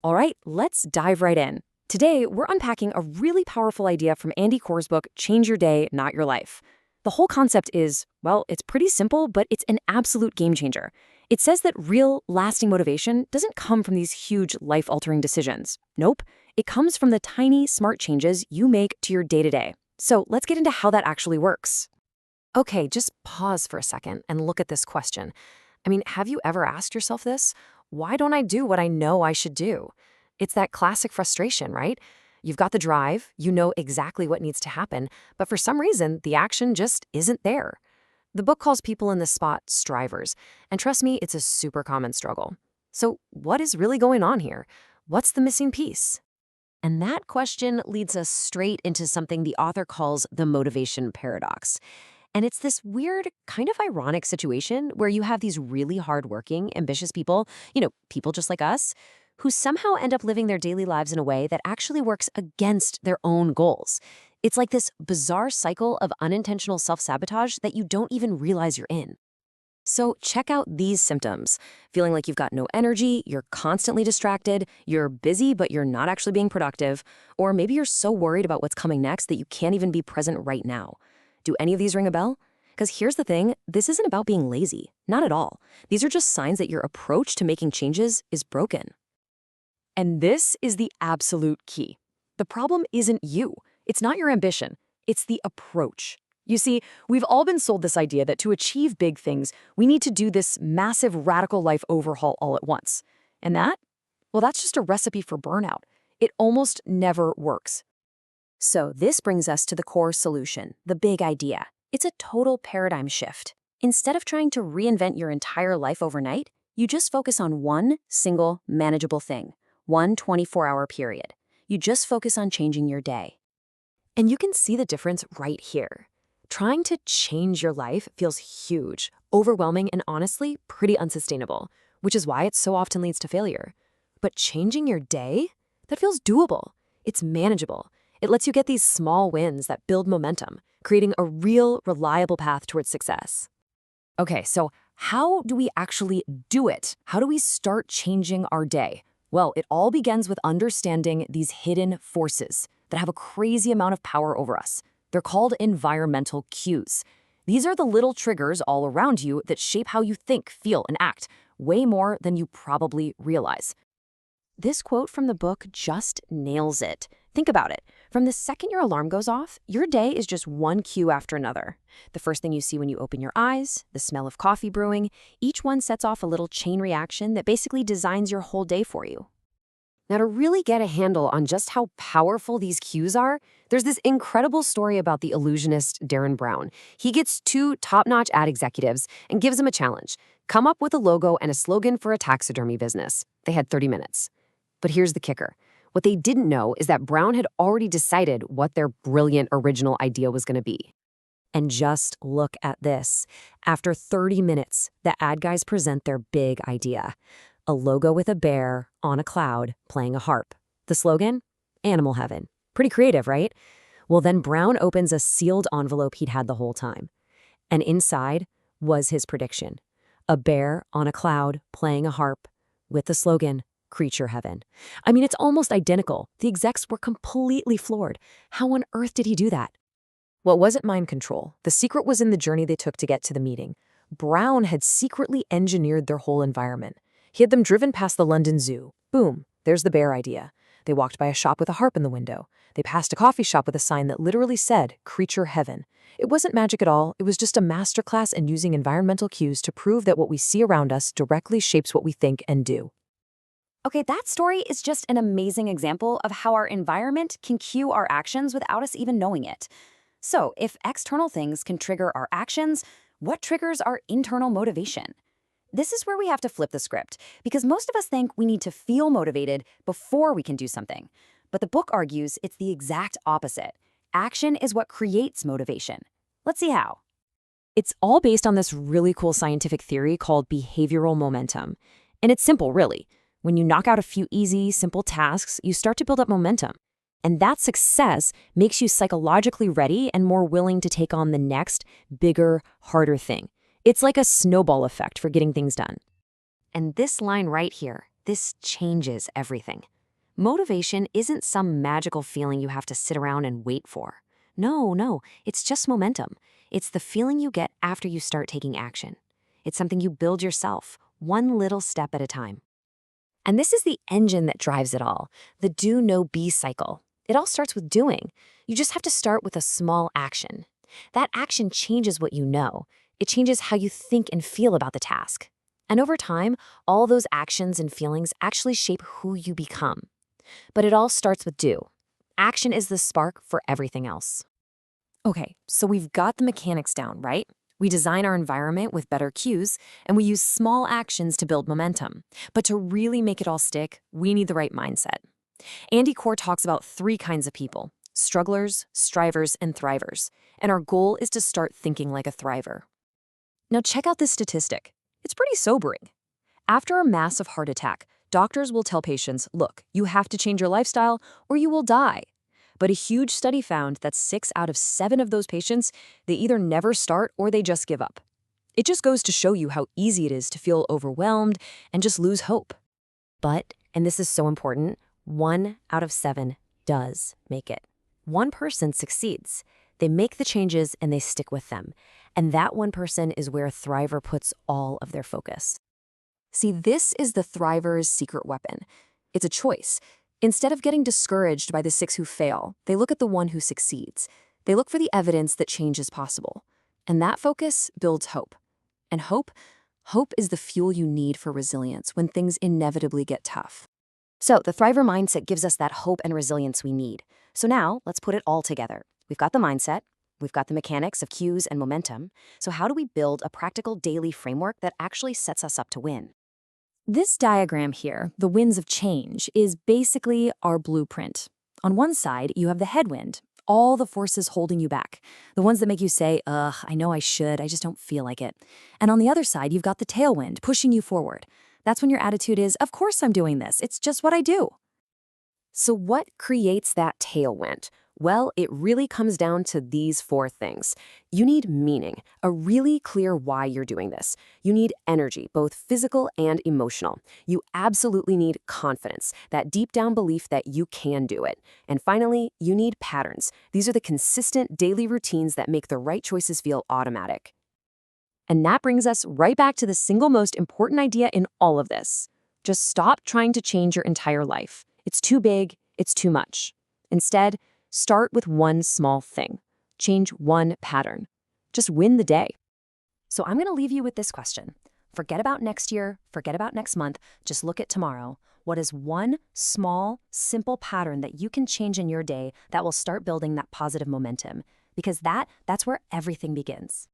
All right, let's dive right in. Today, we're unpacking a really powerful idea from Andy Core's book, Change Your Day, Not Your Life. The whole concept is, well, it's pretty simple, but it's an absolute game changer. It says that real, lasting motivation doesn't come from these huge, life-altering decisions. Nope, it comes from the tiny, smart changes you make to your day-to-day. So let's get into how that actually works. Okay, just pause for a second and look at this question. Have you ever asked yourself this? Why don't I do what I know I should do? It's that classic frustration, right? You've got the drive, you know exactly what needs to happen, but for some reason, the action just isn't there. The book calls people in this spot strivers, and trust me, it's a super common struggle. So, what is really going on here? What's the missing piece? And that question leads us straight into something the author calls the motivation paradox. And it's this weird, kind of ironic situation where you have these really hardworking, ambitious people, people just like us, who somehow end up living their daily lives in a way that actually works against their own goals. It's like this bizarre cycle of unintentional self-sabotage that you don't even realize you're in. So check out these symptoms. Feeling like you've got no energy, you're constantly distracted, you're busy but you're not actually being productive, or maybe you're so worried about what's coming next that you can't even be present right now. Do any of these ring a bell? Because here's the thing, this isn't about being lazy. Not at all. These are just signs that your approach to making changes is broken. And this is the absolute key. The problem isn't you. It's not your ambition. It's the approach. You see, we've all been sold this idea that to achieve big things, we need to do this massive radical life overhaul all at once. And that's just a recipe for burnout. It almost never works. So this brings us to the core solution, the big idea. It's a total paradigm shift. Instead of trying to reinvent your entire life overnight, you just focus on one single manageable thing, one 24-hour period. You just focus on changing your day. And you can see the difference right here. Trying to change your life feels huge, overwhelming, and honestly, pretty unsustainable, which is why it so often leads to failure. But changing your day? That feels doable. It's manageable. It lets you get these small wins that build momentum, creating a real, reliable path towards success. Okay, so how do we actually do it? How do we start changing our day? Well, it all begins with understanding these hidden forces that have a crazy amount of power over us. They're called environmental cues. These are the little triggers all around you that shape how you think, feel, and act, way more than you probably realize. This quote from the book just nails it. Think about it. From the second your alarm goes off, your day is just one cue after another. The first thing you see when you open your eyes, the smell of coffee brewing, each one sets off a little chain reaction that basically designs your whole day for you. Now, to really get a handle on just how powerful these cues are, there's this incredible story about the illusionist Darren Brown. He gets two top-notch ad executives and gives them a challenge. Come up with a logo and a slogan for a taxidermy business. They had 30 minutes. But here's the kicker. What they didn't know is that Brown had already decided what their brilliant original idea was going to be. And just look at this. After 30 minutes, the ad guys present their big idea. A logo with a bear on a cloud playing a harp. The slogan? Animal Heaven. Pretty creative, right? Well, then Brown opens a sealed envelope he'd had the whole time. And inside was his prediction. A bear on a cloud playing a harp with the slogan, Creature Heaven. It's almost identical. The execs were completely floored. How on earth did he do that? Well, it wasn't mind control. The secret was in the journey they took to get to the meeting. Brown had secretly engineered their whole environment. He had them driven past the London Zoo. Boom, there's the bear idea. They walked by a shop with a harp in the window. They passed a coffee shop with a sign that literally said, Creature Heaven. It wasn't magic at all. It was just a masterclass in using environmental cues to prove that what we see around us directly shapes what we think and do. Okay, that story is just an amazing example of how our environment can cue our actions without us even knowing it. So, if external things can trigger our actions, what triggers our internal motivation? This is where we have to flip the script, because most of us think we need to feel motivated before we can do something. But the book argues it's the exact opposite. Action is what creates motivation. Let's see how. It's all based on this really cool scientific theory called behavioral momentum. And it's simple, really. When you knock out a few easy, simple tasks, you start to build up momentum. And that success makes you psychologically ready and more willing to take on the next, bigger, harder thing. It's like a snowball effect for getting things done. And this line right here, this changes everything. Motivation isn't some magical feeling you have to sit around and wait for. No, it's just momentum. It's the feeling you get after you start taking action. It's something you build yourself, one little step at a time. And this is the engine that drives it all, the do, no, be cycle. It all starts with doing. You just have to start with a small action. That action changes what you know. It changes how you think and feel about the task. And over time, all those actions and feelings actually shape who you become. But it all starts with do. Action is the spark for everything else. Okay, so we've got the mechanics down, right? We design our environment with better cues, and we use small actions to build momentum. But to really make it all stick, we need the right mindset. Andy Core talks about 3 kinds of people: strugglers, strivers, and thrivers. And our goal is to start thinking like a thriver. Now check out this statistic. It's pretty sobering. After a massive heart attack, doctors will tell patients, look, you have to change your lifestyle or you will die. But a huge study found that 6 out of 7 of those patients, they either never start or they just give up. It just goes to show you how easy it is to feel overwhelmed and just lose hope. But, and this is so important, 1 out of 7 does make it. One person succeeds. They make the changes and they stick with them. And that one person is where a thriver puts all of their focus. See, this is the thriver's secret weapon. It's a choice. Instead of getting discouraged by the 6 who fail, they look at the one who succeeds. They look for the evidence that change is possible. And that focus builds hope. And hope is the fuel you need for resilience when things inevitably get tough. So the thriver mindset gives us that hope and resilience we need. So now let's put it all together. We've got the mindset, we've got the mechanics of cues and momentum. So how do we build a practical daily framework that actually sets us up to win? This diagram here, the winds of change, is basically our blueprint. On one side, you have the headwind, all the forces holding you back, the ones that make you say, I know I should, I just don't feel like it. And on the other side, you've got the tailwind pushing you forward. That's when your attitude is, of course I'm doing this, it's just what I do. So what creates that tailwind? Well, it really comes down to these 4 things. You need meaning, a really clear why you're doing this. You need energy, both physical and emotional. You absolutely need confidence, that deep down belief that you can do it. And finally, you need patterns. These are the consistent daily routines that make the right choices feel automatic. And that brings us right back to the single most important idea in all of this. Just stop trying to change your entire life. It's too big, it's too much. Instead, start with one small thing. Change one pattern. Just win the day. So I'm going to leave you with this question. Forget about next year, forget about next month, just look at tomorrow. What is one small, simple pattern that you can change in your day that will start building that positive momentum? Because that's where everything begins.